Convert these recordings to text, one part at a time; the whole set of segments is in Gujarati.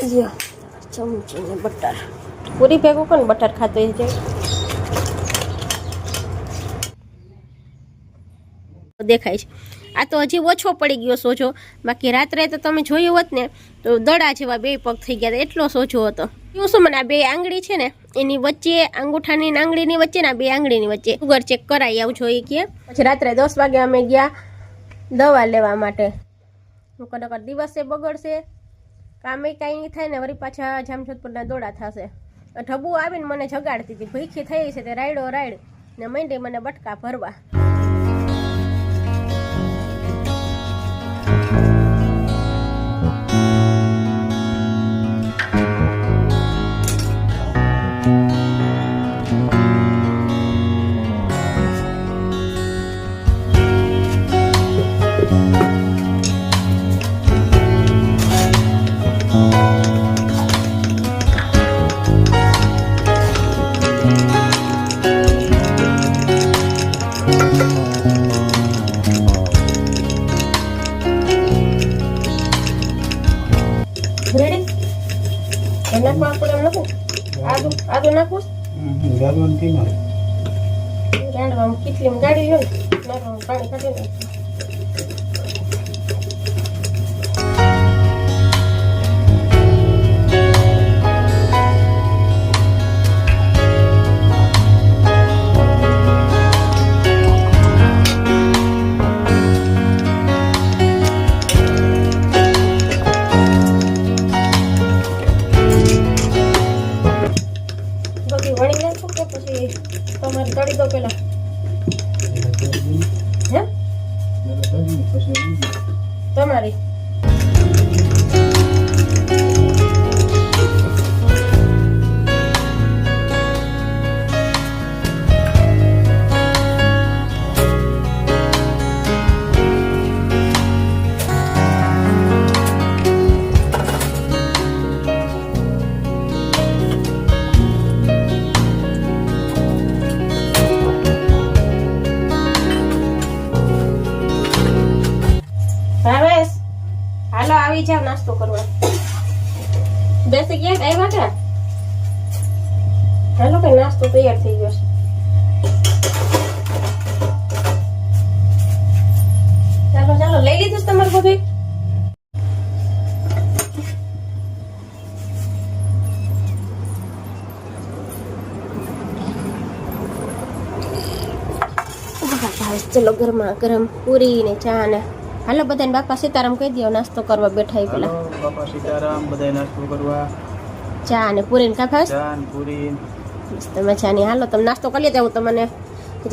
લ્યો ચમચી ને બટર પૂરી ભેગું કોણ બટર ખાતો એ જાય દેખાય છે। આ તો હજી ઓછો પડી ગયો સોજો, બાકી રાત્રે તો તમે જોયું હોત ને તો દડા જેવા બે પગ થઈ ગયા હતા, એટલો સોજો હતો। એવું શું મને આ બે આંગળી છે ને એની વચ્ચે અંગૂઠાની આંગળીની વચ્ચે ને બે આંગળીની વચ્ચે સુગર ચેક કરાવી આવજો એ કે। પછી રાત્રે 10 વાગે અમે ગયા દવા લેવા માટે। કદાચ દિવસે બગડશે કામે કાંઈ થાય ને વળી પાછા જામજોધપુરના દોડા થશે। ઢબુ આવીને મને જગાડતી હતી, ભૂખી થઈ છે તે રાયડો રાયડ ને મંડી મને બટકા ભરવા। આદુ નાખું ગાંડવામાં કેટલી ગાડી લો નાખવાનું પાણી કાઢી નાખું। તમારે તળી દો પેલા હે તમારી હાલો આવી જાવ નાસ્તો કરવા। બેસી ગયા આવ્યા કે હાલો કે નાસ્તો તૈયાર થઈ ગયો છે। ચાલો ચાલો લઈ લીધું તમારે બધું? ચલો ગરમા ગરમ પૂરી ને ચા ને હાલો બધાને બાપા સીતારામ કહી દો, નાસ્તો કરવા બેઠા એ પેલા બાપા સીતારામ બધાય નાસ્તો કરવા ચા ને પૂરી ને ખાસ ચા ને પૂરી તમે ચા ની હાલો તમે નાસ્તો કરી લેતા, હું તમને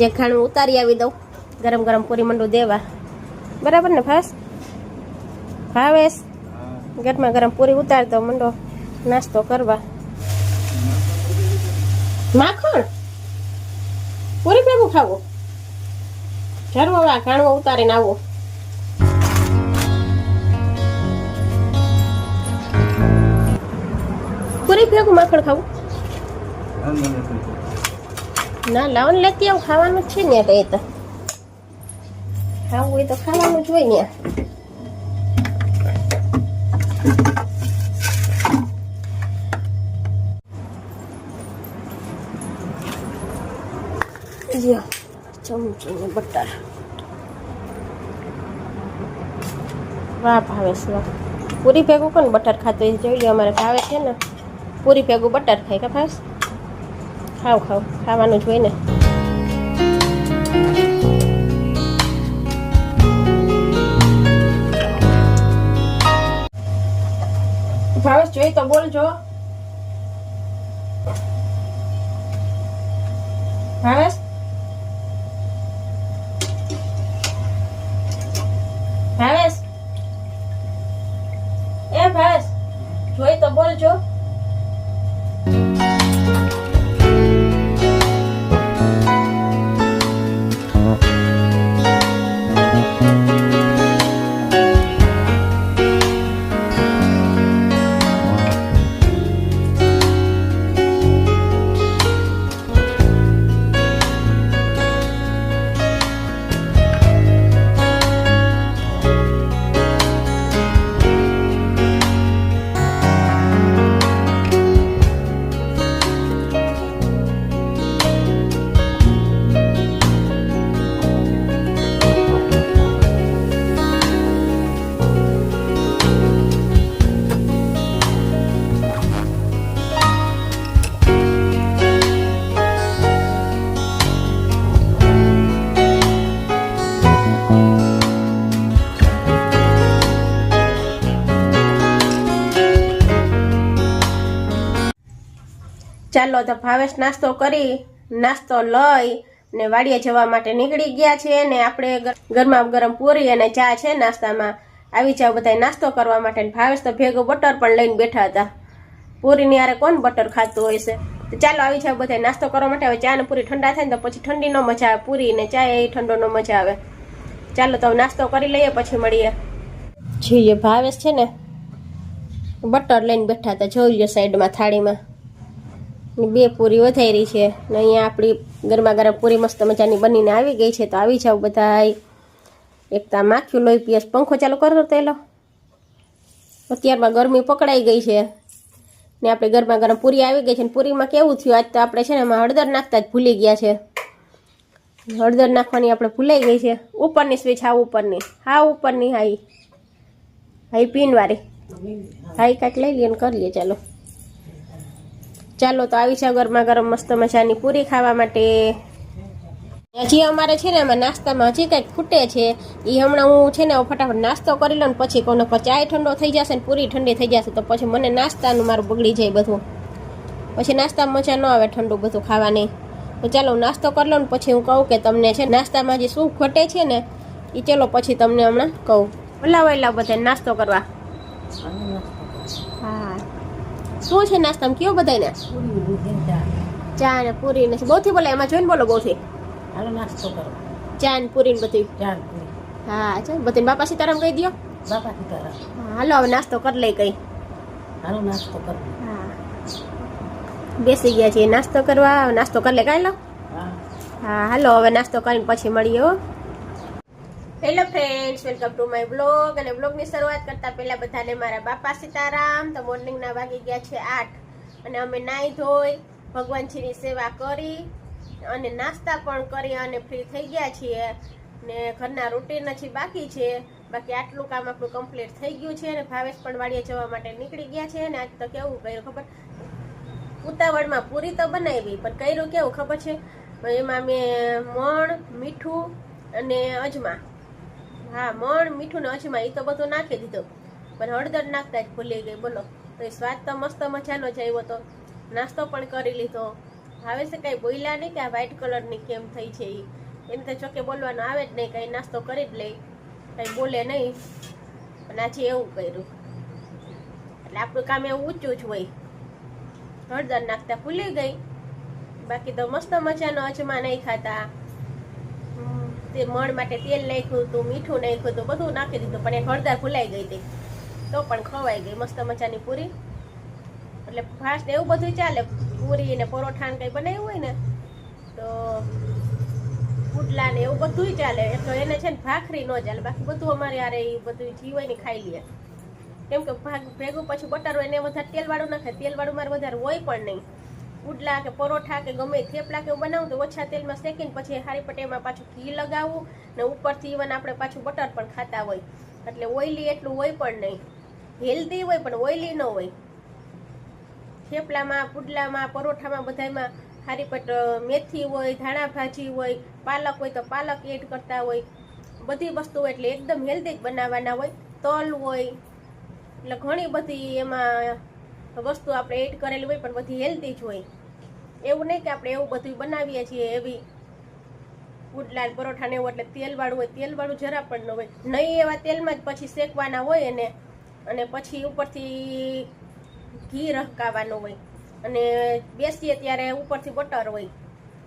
જે ખાણું ઉતારી આવી દઉં, ગરમ ગરમ પૂરી મંડું દેવા, બરાબર ને ફાસ ભાવેશ? ગરમા ગરમ પૂરી ઉતાર દો, મંડો નાસ્તો કરવા। માખણ પૂરી ભેગું ખાવું જરૂર, હવે ખાણું ઉતારીને આવું। પૂરી ભેગું માખણ ખાવું? ના લાવો ને લેતી આવું, ખાવાનું જ છે ને એ તો ખાવું હોય તો ખાવાનું જ હોય ને। ચમચી ને બટર વાહ ભાવેશ વાહ। પૂરી ભેગું કોણ બટર ખાતો એ જોઈ લો, અમારે ભાવે છે ને પૂરી ભેગું બટર ખાય કે ભાવેશ? ખાવ ખાવ ખાવાનું જ હોય ને। ભાવેશ જોઈ તો બોલજો ભાવેશ। ભાવેશ એ ભાવેશ જોઈ તો બોલજો। ચાલો તો ભાવેશ નાસ્તો કરી નાસ્તો લઈ ને વાડીએ જવા માટે નીકળી ગયા છે ને આપણે ગરમા ગરમ પૂરી અને ચા છે નાસ્તામાં આવી જાવ બધા નાસ્તો કરવા માટે. ભાવેશ તો ભેગો બટર પણ લઈને બેઠા હતા. પૂરીની હારે કોણ બટર ખાતું હોય છે? તો ચાલો આવી જાવ બધા નાસ્તો કરવા માટે. હવે ચા ને પૂરી ઠંડા થાય ને તો પછી ઠંડી નો મજા આવે, પૂરી ને ચા એ ઠંડો નો મજા આવે. ચાલો તો નાસ્તો કરી લઈએ પછી મળીએ. જોઈએ ભાવેશ છે ને બટર લઈને બેઠા હતા, જોઈ લો સાઈડમાં થાળીમાં 2 પૂરી વધારી છે ને અહીંયા આપણી ગરમા ગરમ પૂરી મસ્ત મજાની બનીને આવી ગઈ છે. તો આવી જાવ બધા. એક તો માખ્યું લોહી પીએસ. પંખો ચાલુ કરો તો એલો. અત્યારમાં ગરમી પકડાઈ ગઈ છે ને આપણે ગરમા ગરમ પૂરી આવી ગઈ છે ને પૂરીમાં કેવું થયું આજ તો આપણે છે ને એમાં હળદર નાખતા જ ભૂલી ગયા છે. હળદર નાખવાની આપણે ભૂલાઈ ગઈ છે. ઉપરની સ્વીચ હા ઉપરની હાઈ પીનવાળી હાઈ કાંઈક લઈ લઈએ ને કરી લઈએ. ચાલો તો આવી છે ગરમા ગરમ મસ્ત મજાની પૂરી ખાવા માટે. હજી અમારે છે ને એમાં નાસ્તામાં હજી કંઈક ખૂટે છે. એ હમણાં હું છે ને ફટાફટ નાસ્તો કરી લઉં ને પછી કોને ચાય ઠંડો થઈ જશે ને પૂરી ઠંડી થઈ જશે તો પછી મને નાસ્તાનું મારું બગડી જાય બધું. પછી નાસ્તામાં મજા ન આવે ઠંડુ બધું ખાવાની. તો ચાલો નાસ્તો કરી લઉં ને પછી હું કહું કે તમને છે નાસ્તામાં જે શું ઘટે છે ને એ ચલો પછી તમને હમણાં કહું. બોલાવો બધા નાસ્તો કરવા. હા શું છે નાસ્તામાં કયો બધાને? ચા ને પૂરી ને બહુથી બોલે એમાં જોઈને બોલો બહુથી. હાલો નાસ્તો કરો. ચા ને પૂરી ને બધું. ચા પૂરી. હા ચાલ બધું બાપા સીતારામ કહી દો. બાપા સીતારામ. હાલો હવે નાસ્તો કરી લઈ કઈ. હાલો નાસ્તો કરો. હા બેસી ગયા છીએ નાસ્તો કરવા. નાસ્તો કરી લે કાંઈ લો. હા હાલો હવે નાસ્તો કરીને પછી મળીએ હો. Hello friends, welcome to my blog. અને બ્લોગની શરૂઆત કરતા પહેલા બધાને મારા બાપા સીતારામ. તો મોર્નિંગના વાગી ગયા છે 8 અને અમે નાહી ધોઈ ભગવાનજીની સેવા કરી અને નાસ્તા પણ કરી અને ફ્રી થઈ ગયા છીએ ને ઘરના રૂટીન હજી બાકી છે. બાકી આટલું કામ આપણું કમ્પ્લીટ થઈ ગયું છે અને ભાવેશ પણ વાડીએ જવા માટે નીકળી ગયા છે. અને આજ તો કેવું કર્યું ખબર, ઉતાવળમાં પૂરી તો બનાવી પણ કર્યું કેવું ખબર છે, એમાં મેં મણ મીઠું અને અજમા, મણ મીઠું ને અજમા એ તો બધું નાખી દીધું પણ હળદર નાખતા જ ભૂલી ગઈ. બોલો તો એ સ્વાદ તો મસ્ત મજાનો જ આવ્યો હતો. નાસ્તો પણ કરી લીધો. હવે છે કઈ બોલ્યા નહીં કે આ વ્હાઈટ કલરની કેમ થઈ છે. એને તો ચોકે બોલવાનું આવે જ નહીં, કઈ નાસ્તો કરી જ લે, કઈ બોલે નહીં. પણ આજે એવું કર્યું એટલે આપણું કામ એવું ઊંચું જ હોય. હળદર નાખતા ભૂલી ગઈ. બાકી તો મસ્ત મજાનો અજમા નહીં ખાતા. તે મણ માટે તેલ નાખ્યું હતું, મીઠું નાખ્યું હતું, બધું નાખી દીધું પણ એ હળદર ભૂલાઈ ગઈ હતી તો પણ ખવાઈ ગઈ મસ્ત મજાની પૂરી. એટલે ફાસ્ટ એવું બધું ચાલે. પૂરી ને પરોઠા ને કઈ બનાવ્યું હોય ને તો પુડલા ને એવું બધું ચાલે. એટલે એને છે ને ભાખરી ન ચાલે. બાકી બધું અમારે યારે એ બધું જીવ હોય ને ખાઈ લે. કેમ કે ભેગું પછી બટર હોય ને વધારે તેલવાળું નાખે. તેલવાળું મારે વધારે હોય પણ નહીં. પુડલા કે પરોઠા કે ગમે થેપલા કે એવું બનાવું તો ઓછા તેલમાં શેકીને પછી હારી પટેમાં પાછું ઘી લગાવવું ને ઉપરથી ઇવન આપણે પાછું બટર પણ ખાતા હોય એટલે ઓઇલી એટલું હોય પણ નહીં. હેલ્ધી હોય પણ ઓઇલી ન હોય. થેપલામાં, પુડલામાં, પરોઠામાં બધામાં હારી પટ મેથી હોય, ધાણા ભાજી હોય, પાલક હોય તો પાલક એડ કરતા હોય. બધી વસ્તુઓ એટલે એકદમ હેલ્ધી જ બનાવવાના હોય. તલ હોય એટલે ઘણી બધી એમાં વસ્તુ આપણે એડ કરેલી હોય પણ બધી હેલ્ધી જ હોય. એવું નહીં કે આપણે એવું બધું બનાવીએ છીએ એવી પુડલા પરોઠા ને એવું એટલે તેલવાળું હોય. તેલવાળું જરા પણ ન હોય. નહીં એવા તેલમાં જ પછી શેકવાના હોય એને અને પછી ઉપરથી ઘી રહકાવાનું હોય અને બેસીએ ત્યારે ઉપરથી બટર હોય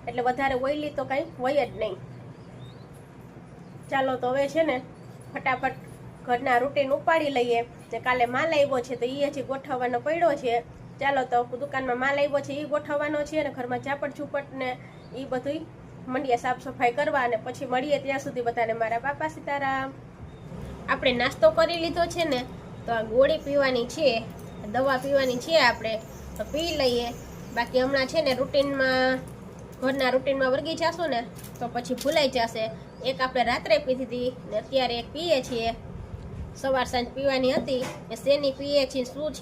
એટલે વધારે ઓઇલી તો કંઈ હોય જ નહીં. ચાલો તો હવે છે ને ફટાફટ ઘરના રૂટીન ઉપાડી લઈએ. ને કાલે માલ આવ્યો છે તો એ હજી ગોઠવવાનો પડ્યો છે. ચાલો તો દુકાનમાં માલ આવ્યો છે એ ગોઠવવાનો છે અને ઘરમાં ઝાપટ ઝૂપટ ને એ બધું મંડીએ સાફ સફાઈ કરવા અને પછી મળીએ. ત્યાં સુધી બધાને મારા બાપા સીતારામ. આપણે નાસ્તો કરી લીધો છે ને તો આ ગોળી પીવાની છે, દવા પીવાની છે આપણે તો પી લઈએ. બાકી હમણાં છે ને રૂટીનમાં ઘરના રૂટીનમાં વળગી જશું ને તો પછી ભૂલાઈ જશે. એક આપણે રાત્રે પીધી હતી ને અત્યારે એક પીએ છીએ. સવાર સાંજ પીવાની હતી એ શેની પીએ છીએ, શું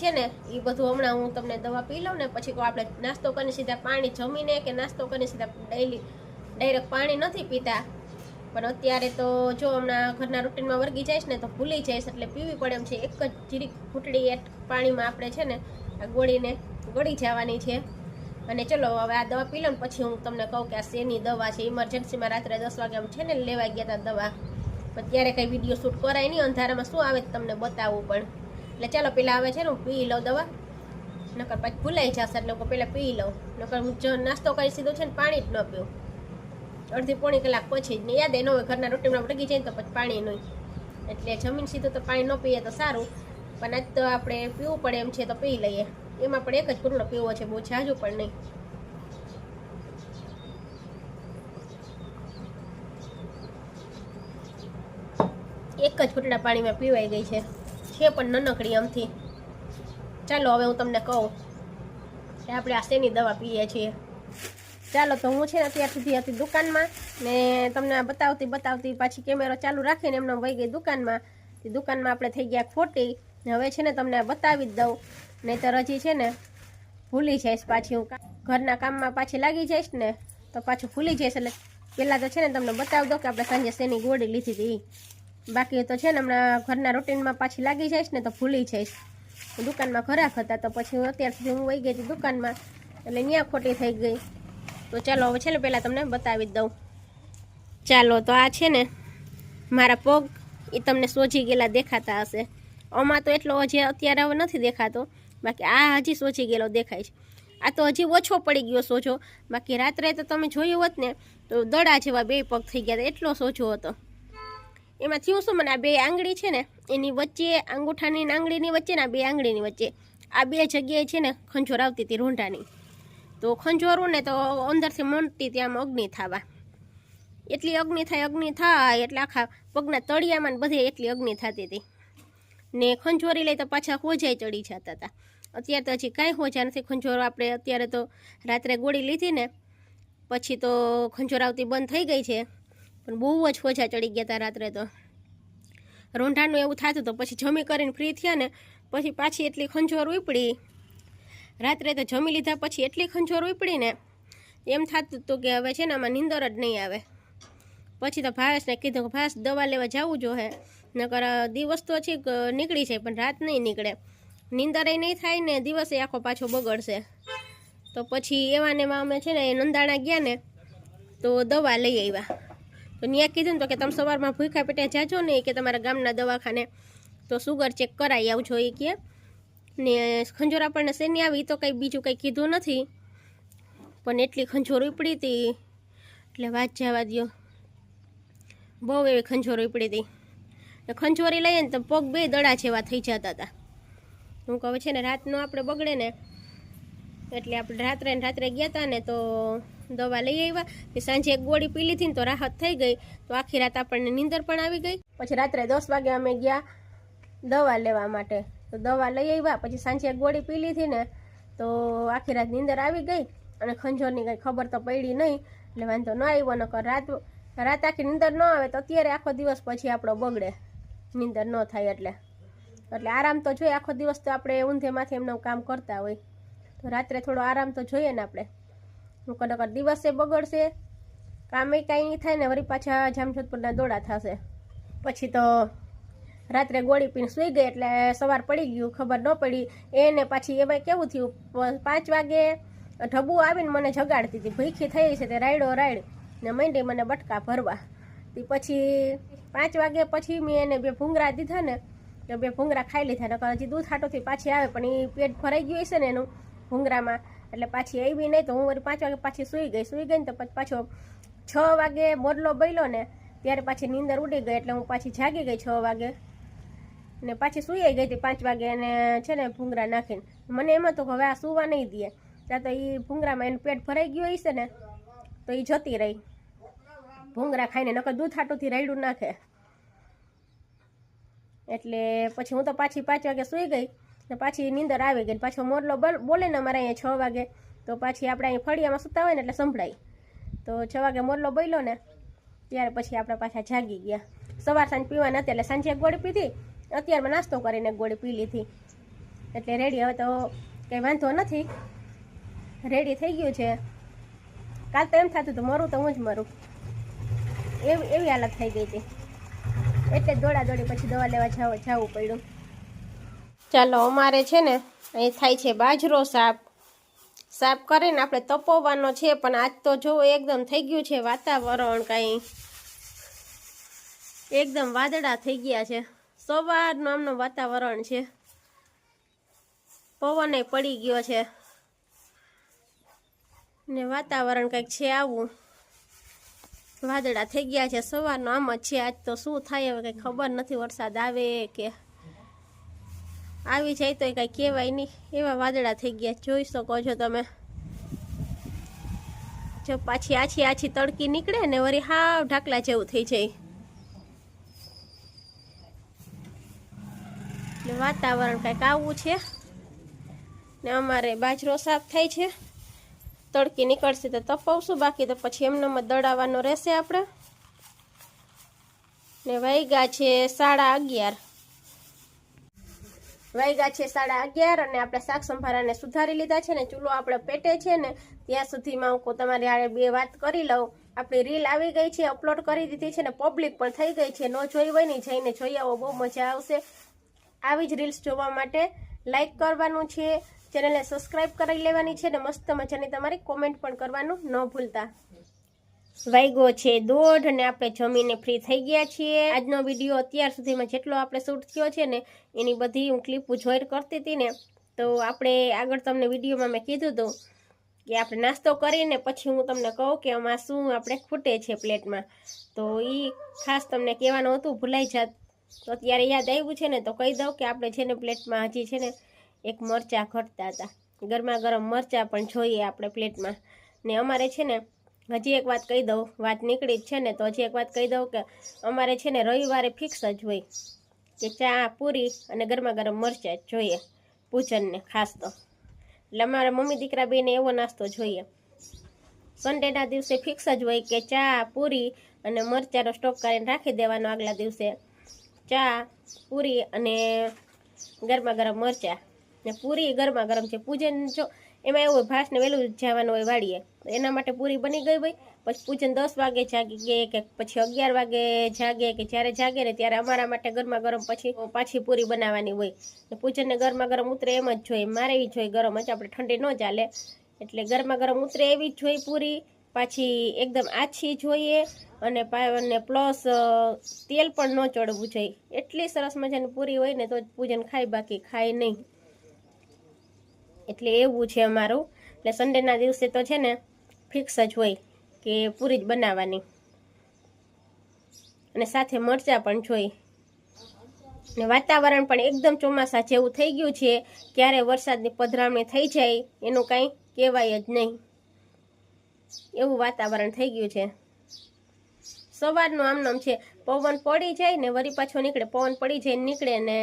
છે ને એ બધું હમણાં હું તમને દવા પી લઉં ને પછી આપણે નાસ્તો કરીને સીધા પાણી જમીને કે નાસ્તો કરીને સીધા ડાયરેક્ટ પાણી નથી પીતા. પણ અત્યારે તો જો હમણાં ઘરના રૂટીનમાં વળગી જઈશ ને તો ભૂલી જઈશ એટલે પીવી પડે એમ છે. એક જ જીરીક ઘૂંટડી પાણીમાં આપણે છે ને આ ગોળીને ગળી જવાની છે. અને ચલો હવે આ દવા પી લો ને પછી હું તમને કહું કે આ શેની દવા છે. ઇમરજન્સીમાં રાત્રે 10 વાગે છે ને લેવા ગયા હતા દવા, પણ ત્યારે કંઈ વિડીયો શૂટ કરાય નહીં, અંધારામાં શું આવે તમને બતાવવું પણ. એટલે ચાલો પેલા આવે છે ને હું પી લઉં દવા, નકર પછી ભૂલાઈ જશે, એટલે હું પહેલાં પી લઉં. નકર હું જો નાસ્તો કરી સીધો છે ને પાણી જ ન પીવું, અડધી પોણી કલાક પછી જ ને યાદ ન હોય, ઘરના રોટીમાં ડગી જાય તો પછી પાણી નહીં, એટલે જમીન સીધું તો પાણી ન પીએ તો સારું. પણ આજ તો આપણે પીવું પડે એમ છે તો પી લઈએ. એમાં પણ એક જ પૂર્ણ પીવો છે, બહુ ઝાઝું પણ નહીં. એક જ ફૂટડા પાણીમાં પીવાઈ ગઈ છે પણ નનકડી આમથી. ચાલો હવે હું તમને કહું કે આપણે આ શેની દવા પીએ છીએ. ચાલો તો હું છે ને અત્યાર સુધી હતી દુકાનમાં ને તમને બતાવતી પાછી કેમેરો ચાલુ રાખીને એમને વહી ગઈ દુકાનમાં. દુકાનમાં આપણે થઈ ગયા ખોટી. હવે છે ને તમને બતાવી જ દઉં, નહીંતર હજી છે ને ભૂલી જઈશ. પાછી હું ઘરના કામમાં પાછી લાગી જઈશ ને તો પાછું ભૂલી જઈશ. એટલે પહેલાં તો છે ને તમને બતાવી દઉં કે આપણે સાંજે શેની ગોળી લીધી હતી. બાકી તો છે ને હમણાં ઘરના રૂટીનમાં પાછી લાગી જઈશ ને તો ભૂલી જઈશ. દુકાનમાં ઘરાક હતા તો પછી હું અત્યાર સુધી હું વહી ગઈ હતી દુકાનમાં, એટલે ત્યાં ખોટી થઈ ગઈ. તો ચાલો હવે છે ને પહેલાં તમને બતાવી જ દઉં. ચાલો તો આ છે ને મારા પગ, એ તમને સોજી ગયેલા દેખાતા હશે. આમાં તો એટલો હજી અત્યારે હવે નથી દેખાતો, બાકી આ હજી સોજી ગયેલો દેખાય છે. આ તો હજી ઓછો પડી ગયો સોજો, બાકી રાત્રે તો તમે જોયું હોત ને તો દડા જેવા 2 પગ થઈ ગયા હતા, એટલો સોજો હતો. એમાં થયું શું, મને આ 2 આંગળી છે ને એની વચ્ચે, અંગૂઠાની આંગળીની વચ્ચે ને આ 2 આંગળીની વચ્ચે આ 2 જગ્યાએ છે ને ખંજોર આવતી હતી રોંઢાની. તો ખંજોરું ને તો અંદરથી મોટી ત્યાં અગ્નિ થવા, એટલી અગ્નિ થાય એટલે આખા પગના તળિયામાં બધે એટલી અગ્નિ થતી હતી. ને ખંજોરી લઈ તો પાછા હોજાઈ ચડી જતા હતા. અત્યારે તો હજી કાંઈ હોજા નથી ખંજોરો. આપણે અત્યારે તો રાત્રે ગોળી લીધી ને પછી તો ખંજોર આવતી બંધ થઈ ગઈ છે, પણ બહુ જ હોજા ચડી ગયા હતા રાત્રે. તો રોંઢાનું એવું થતું તો પછી જમી કરીને ફ્રી થયા ને પછી પાછી એટલી ખંજોર ઉપડી. રાત્રે તો જમી લીધા પછી એટલી ખંજોર ઉપડી ને એમ થતું હતું કે હવે છે ને આમાં નીંદર જ નહીં આવે. પછી તો ભાવેશને કીધું કે ભાવેશ દવા લેવા જવું જોઈએ, નકર દિવસ તો છે નીકળી જાય પણ રાત નહીં નીકળે, નીંદરે નહીં થાય ને દિવસે આખો પાછો બગડશે. તો પછી એવાને અમે છે ને નંદાણા ગયા ને તો દવા લઈ આવ્યા. તો ત્યાં કીધું ને તો કે તમે સવારમાં ભૂખ્યા પેટે જાજો ને કે તમારા ગામના દવાખાને તો સુગર ચેક કરાવી આવજો એ કે. ને ખંજોર આપણને શેની આવી તો કંઈ બીજું કંઈ કીધું નથી, પણ એટલી ખંજોર ઉપડી હતી એટલે વાત જવા દો, બહુ એવી ખંજોર ઉપડી હતી. ખંજોરી લઈએ ને તો પગ 2 દડા જેવા થઈ જતા હતા. હું કહું છે ને રાતનો આપણે બગડે ને એટલે આપણે રાત્રે ગયા હતા ને તો દવા લઈ આવ્યા. સાંજે એક ગોળી પી લીધી ને તો રાહત થઈ ગઈ. તો આખી રાત આપણને નીંદર પણ આવી ગઈ. પછી રાત્રે 10 વાગે અમે ગયા દવા લેવા માટે, તો દવા લઈ આવ્યા. પછી સાંજે એક ગોળી પી લીધી ને તો આખી રાત નીંદર આવી ગઈ અને ખંજોરની કંઈ ખબર તો પડી નહીં, એટલે વાંધો ન આવ્યો. નકર રાત આખી નીંદર ન આવે તો અત્યારે આખો દિવસ પછી આપણો બગડે, નીંદર ન થાય એટલે આરામ તો જોઈએ. આખો દિવસ તો આપણે ઊંધેમાંથી એમનું કામ કરતા હોય તો રાત્રે થોડો આરામ તો જોઈએ ને આપણે. નકર દિવસે બગડશે, કામે કાંઈ નહીં થાય ને વળી પાછા જામજોધપુરના દોડા થશે. પછી તો રાત્રે ગોળી પીને સૂઈ ગઈ એટલે સવાર પડી ગયું, ખબર ન પડી. એને પાછી એમાં કેવું થયું, 5 વાગે ઢબુ આવીને મને જગાડતી હતી, ભૂખી થઈ છે તે રાયડ ને માંડી મને બટકા ભરવા. તે પછી 5 વાગે પછી મેં એને 2 ભૂંગરા દીધા ને તો 2 ભૂંગરા ખાઈ લીધા. નકર હજી દૂધ હાટોથી પાછી આવે પણ એ પેટ ભરાઈ ગયું હશે ને એનું ભૂંગરામાં, એટલે પાછી આવી નહીં. તો હું વળી 5 વાગે પાછી સૂઈ ગઈ ને તો પછી પાછો 6 વાગે મોરલો બળ્યો ને ત્યારે પાછી નીંદર ઉડી ગઈ, એટલે હું પાછી જાગી ગઈ 6 વાગે ને પાછી સૂઈ ગઈ હતી 5 વાગે એને છે ને ભૂંગરા નાખીને. મને એમાં તો હવે આ સૂવા નહીં દે, ત્યાં તો એ ભૂંગરામાં એનું પેટ ભરાઈ ગયું હશે ને તો એ જતી રહી ભૂંગરા ખાઈને, નકર દૂધ હાટોથી રાયડું નાખે. એટલે પછી હું તો પાછી 5 વાગે સૂઈ ગઈ ને પાછી નીંદર આવી ગઈ. પાછો મોરલો બોલે ને અમારે અહીંયા 6 વાગે તો પાછી આપણે અહીં ફળિયામાં સૂતા હોય ને એટલે સંભળાય. તો 6 વાગે મોરલો બોલ્યો ને ત્યારે પછી આપણે પાછા જાગી ગયા. સવાર સાંજ પીવા નથી એટલે સાંજે એક ગોળી પીધી, અત્યારમાં નાસ્તો કરીને એક ગોળી પી લીધી એટલે રેડી. હવે તો કંઈ વાંધો નથી, રેડી થઈ ગયું છે. કાલ તો એમ થતું હતું મરું તો હું જ મરું, એવી હાલત થઈ ગઈ હતી. એટલે દોડા દોડી પછી દવા લેવા જવું પડ્યું. ચાલો અમારે છે ને અહીં થાય છે બાજરો સાફ કરીને આપણે તપોવાનો છે, પણ આજ તો જો એકદમ થઈ ગયું છે વાતાવરણ, કાંઈ એકદમ વાદળા થઈ ગયા છે, સવારનું આમનું વાતાવરણ છે, પવન પડી ગયો છે ને વાતાવરણ કંઈક છે આવું, વાદળા થઈ ગયા છે, સવારનું આમ જ છે. આજ તો શું થાય હવે કંઈ ખબર નથી, વરસાદ આવે કે આવી જાય તો કંઈ કહેવાય નહીં, એવા વાદળા થઈ ગયા. જોઈ શકો છો તમે, જો પાછી આછી તડકી નીકળે ને વળી હાવ ઢાકલા જેવું થઈ જાય. એટલે વાતાવરણ કંઈક આવું છે ને અમારે બાજરો સાફ થાય છે, તડકી નીકળશે તો તપાવશું, બાકી તો પછી એમનેમ જ દળાવવાનો રહેશે આપણે. ને વાગ્યા છે 11:30, અને આપણે શાક સંભારાને સુધારી લીધા છે ને ચૂલો આપણે પેટે છે ને ત્યાં સુધીમાં હું તમારી આડે બે વાત કરી લઉં. આપણી રીલ આવી ગઈ છે, અપલોડ કરી દીધી છે ને પબ્લિક પણ થઈ ગઈ છે. ન જોઈ હોય ને જઈને જોઈ આવો, બહુ મજા આવશે. આવી જ રીલ્સ જોવા માટે લાઈક કરવાનું છે, ચેનલને સબસ્ક્રાઈબ કરી લેવાની છે ને મસ્ત મજાની તમારી કોમેન્ટ પણ કરવાનું ન ભૂલતા. વાગ્યો છે 1:30 અને આપણે જમીને ફ્રી થઈ ગયા છીએ. આજનો વિડીયો અત્યાર સુધીમાં જેટલો આપણે શૂટ થયો છે ને એની બધી હું ક્લિપ જોઈન કરતી હતી ને, તો આપણે આગળ તમને વિડીયોમાં મેં કીધું હતું કે આપણે નાસ્તો કરીને પછી હું તમને કહું કે આમાં શું આપણે ખૂટે છે પ્લેટમાં, તો એ ખાસ તમને કહેવાનું હતું, ભૂલાઈ જાત તો અત્યારે યાદ આવ્યું છે ને તો કહી દઉં કે આપણે છે ને પ્લેટમાં હજી છે ને એક મરચાં ઘટતા હતા, ગરમા ગરમ મરચાં પણ જોઈએ આપણે પ્લેટમાં. ને અમારે છે ને હજી એક વાત કહી દઉં, વાત નીકળી જ છે ને તો હજી એક વાત કહી દઉં કે અમારે છે ને રવિવારે ફિક્સ જ હોય કે ચા પૂરી અને ગરમા ગરમ મરચાં જ જોઈએ પૂજનને ખાસ. તો એટલે અમારા મમ્મી દીકરા બેને એવો નાસ્તો જોઈએ. સન્ડેના દિવસે ફિક્સ જ હોય કે ચા પૂરી અને મરચાંનો સ્ટોક કરીને રાખી દેવાનો, આગલા દિવસે ચા પૂરી અને ગરમા ગરમ મરચાં ને પૂરી ગરમા ગરમ છે. પૂજન જો એમાં એવું હોય ભાસને વહેલું જવાનું હોય વાડીએ, તો એના માટે પૂરી બની ગઈ હોય, પછી પૂજન 10 વાગે જાગી ગયે કે પછી 11 વાગે જાગે કે જ્યારે જાગે ને ત્યારે અમારા માટે ગરમા ગરમ પછી પાછી પૂરી બનાવવાની હોય. ને પૂજનને ગરમા ગરમ ઉતરે એમ જ જોઈએ, મારે એવી જોઈએ ગરમ જ, આપણે ઠંડી ન ચાલે, એટલે ગરમા ગરમ ઉતરે એવી જ જોઈએ પૂરી, પાછી એકદમ આછી જોઈએ અને પ્લસ તેલ પણ ન ચડવું જોઈએ. એટલી સરસ મજાની પૂરી હોય ને તો જ પૂજન ખાય, બાકી ખાય નહીં. એટલે એવું છે અમારું. એટલે સન્ડેના દિવસે તો છે ને ફિક્સ જ હોય કે પૂરી જ બનાવવાની અને સાથે મરચાં પણ જોઈએ. ને વાતાવરણ પણ એકદમ ચોમાસા જેવું થઈ ગયું છે, ક્યારે વરસાદની પધરામણી થઈ જાય એનું કાંઈ કહેવાય જ નહીં, એવું વાતાવરણ થઈ ગયું છે. સવારનું આમનામ છે, પવન પડી જાય ને વળી પાછો નીકળે, પવન પડી જાય નીકળે, ને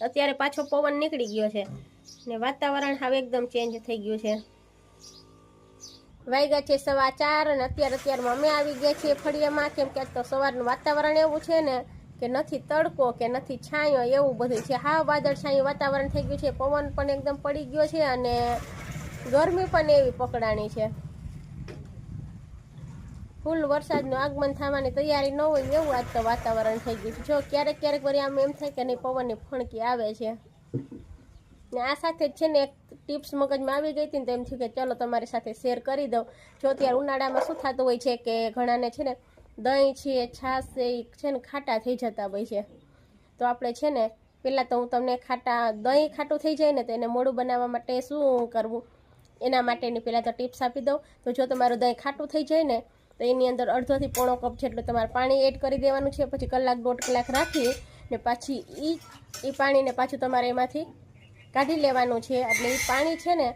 અત્યારે પાછો પવન નીકળી ગયો છે ને વાતાવરણ હવે એકદમ ચેન્જ થઈ ગયું છે. વાગ્યા છે 4:15 અને અત્યારમાં અમે આવી ગયા છીએ ફળિયામાં, કેમ કે તો સવારનું વાતાવરણ એવું છે ને કે નથી તડકો કે નથી છાંયો, એવું બધું છે, હા વાદળ છાંયું વાતાવરણ થઈ ગયું છે. પવન પણ એકદમ પડી ગયો છે અને ગરમી પણ એવી પકડાણી છે, ફૂલ વરસાદનું આગમન થવાની તૈયારી ન હોય એવું આજ તો વાતાવરણ થઈ ગયું છે. જો ક્યારેક વળી આમ એમ થાય કે નહીં પવનની ફણકી આવે છે. ને આ સાથે જ છે ને એક ટિપ્સ મગજમાં આવી ગઈ હતી ને તો એમ થયું કે ચલો તમારી સાથે શેર કરી દઉં. જો અત્યારે ઉનાળામાં શું થતું હોય છે કે ઘણાને છે ને દહીં છે, છાશ છે ને ખાટા થઈ જતા હોય છે, તો આપણે છે ને પહેલાં તો હું તમને દહીં ખાટું થઈ જાય ને તો એને મોડું બનાવવા માટે શું કરવું એના માટેની પહેલાં તો ટિપ્સ આપી દઉં. તો જો તમારું દહીં ખાટું થઈ જાય ને તો એની અંદર અડધોથી પોણો કપ જેટલું તમારે પાણી એડ કરી દેવાનું છે, પછી 1-1.5 કલાક રાખી ને પાછી એ પાણીને પાછું તમારે એમાંથી કાઢી લેવાનું છે. એટલે એ પાણી છે ને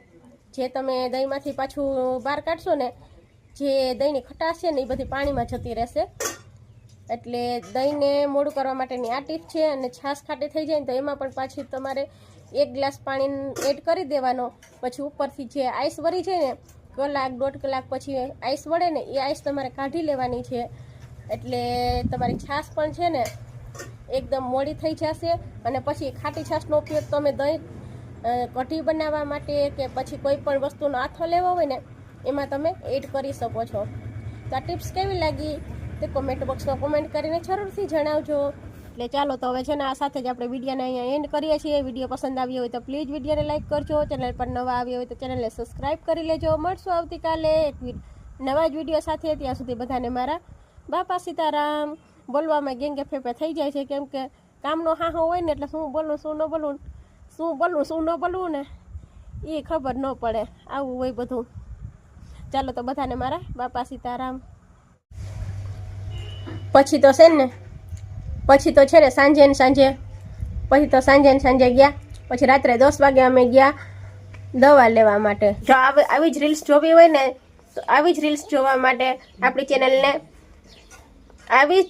જે તમે દહીંમાંથી પાછું બહાર કાઢશો ને, જે દહીંની ખટાશ છે ને એ બધી પાણીમાં જતી રહેશે. એટલે દહીંને મોડું કરવા માટેની આ ટીપ છે. અને છાશ ખાટી થઈ જાય ને તો એમાં પણ પાછી તમારે 1 ગ્લાસ પાણી એડ કરી દેવાનો, પછી ઉપરથી જે આઈસ વળી જાય ને 1-1.5 કલાક પછી આઈસ વળે ને એ આઈસ તમારે કાઢી લેવાની છે. એટલે તમારી છાશ પણ છે ને એકદમ મોડી થઈ જશે. અને પછી ખાટી છાશનો ઉપયોગ તમે દહીં કઢી બનાવવા માટે કે પછી કોઈ પણ વસ્તુનો આથો લેવો હોય ને એમાં તમે એડ કરી શકો છો. તો આ ટિપ્સ કેવી લાગી તે કોમેન્ટ બોક્સમાં કોમેન્ટ કરીને જરૂરથી જણાવજો. એટલે ચાલો તો હવે છે ને આ સાથે જ આપણે વિડીયોને અહીંયા એન્ડ કરીએ છીએ. વિડીયો પસંદ આવ્યો હોય તો પ્લીઝ વિડીયોને લાઇક કરજો. ચેનલ પર નવા આવ્યો હોય તો ચેનલને સબસ્ક્રાઈબ કરી લેજો. મળશું આવતીકાલે એક નવા જ વિડીયો સાથે. ત્યાં સુધી બધાને મારા બાપા સીતારામ. બોલવામાં ગેંગે ફેફે થઈ જાય છે, કેમ કે કામનો હાહો હોય ને એટલે શું બોલવું શું ન બોલવું, શું ન બોલવું ને એ ખબર ન પડે. આવું હોય બધું. ચાલો તો બધાને મારા બાપા સીતારામ. પછી તો છે ને સાંજે ગયા. પછી રાત્રે 10 વાગે અમે ગયા દવા લેવા માટે. જો આવી જ રીલ્સ જોવી હોય ને તો આવી જ રીલ્સ જોવા માટે આપણી ચેનલને આવી